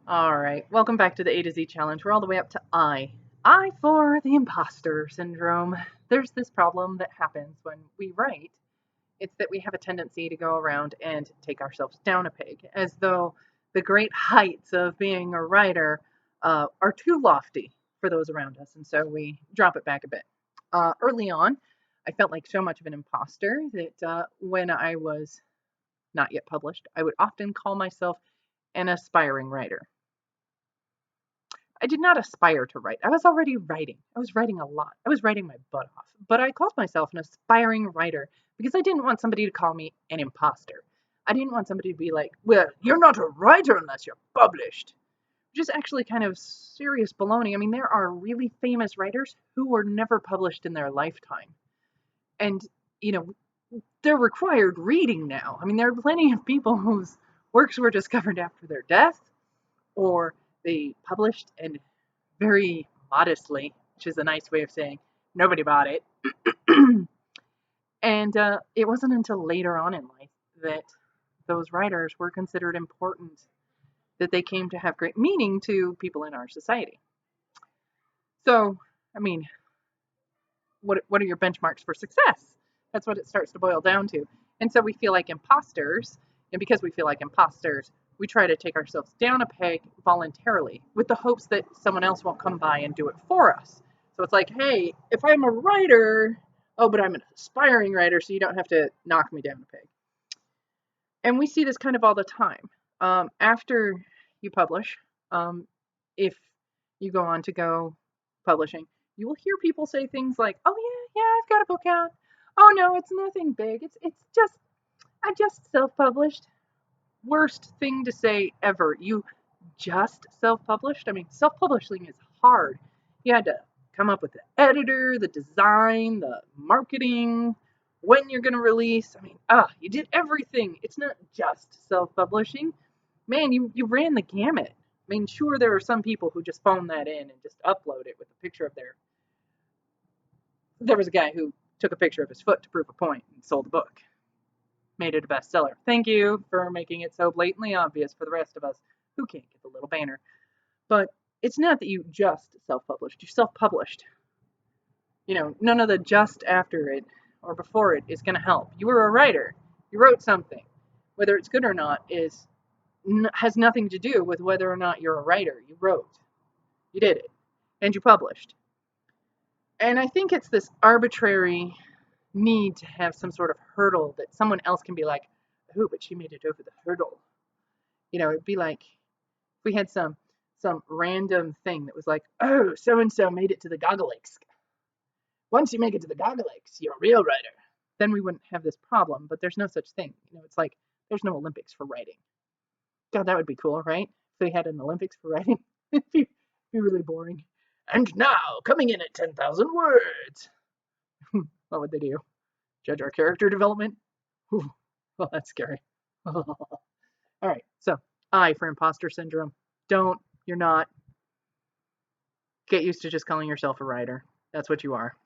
All right, welcome back to the A to Z challenge. We're all the way up to I. I for the imposter syndrome. There's this problem that happens when we write. It's that we have a tendency to go around and take ourselves down a peg, as though the great heights of being a writer are too lofty for those around us, and so we drop it back a bit. Early on, I felt like so much of an imposter that when I was not yet published, I would often call myself an aspiring writer. I did not aspire to write. I was already writing. I was writing a lot. I was writing my butt off. But I called myself an aspiring writer because I didn't want somebody to call me an imposter. I didn't want somebody to be like, well, you're not a writer unless you're published. Which is actually kind of serious baloney. I mean, there are really famous writers who were never published in their lifetime. And, you know, they're required reading now. I mean, there are plenty of people whose works were discovered after their death or they published and very modestly, which is a nice way of saying nobody bought it. And it wasn't until later on in life that those writers were considered important, that they came to have great meaning to people in our society. So, I mean, what are your benchmarks for success? That's what it starts to boil down to. And so we feel like imposters, and because we feel like imposters, we try to take ourselves down a peg voluntarily with the hopes that someone else won't come by and do it for us. So it's like, hey, if I'm a writer, oh, but I'm an aspiring writer, so you don't have to knock me down a peg. And we see this kind of all the time. After you publish, if you go on to go publishing, you will hear people say things like, "Oh yeah, yeah, I've got a book out. Oh no, it's nothing big. It's just I just self-published." Worst thing to say ever. You just self-published? I mean, self-publishing is hard. You had to come up with the editor, the design, the marketing, when you're going to release. I mean, you did everything. It's not just self-publishing. Man, you ran the gamut. I mean, sure, there are some people who just phone that in and just upload it with a picture of their. There was a guy who took a picture of his foot to prove a point and sold a book, made it a bestseller. Thank you for making it so blatantly obvious for the rest of us who can't get the little banner. But it's not that you just self-published. You self-published. None of the just after it or before it is going to help. You were a writer. You wrote something. Whether it's good or not has nothing to do with whether or not you're a writer. You wrote. You did it. And you published. And I think it's this arbitrary need to have some sort of hurdle that someone else can be like, oh, but she made it over the hurdle. It'd be like if we had some random thing that was like, oh, so and so made it to the Goggle Lakes. Once you make it to the Goggle Lakes, you're a real writer. Then we wouldn't have this problem. But there's no such thing. It's like there's no Olympics for writing. God, that would be cool, right? If they had an Olympics for writing, it'd be really boring. And now, coming in at 10,000 words. What would they do? Judge our character development? Whew. Well, that's scary. All right, so I for imposter syndrome. Don't, you're not. Get used to just calling yourself a writer. That's what you are.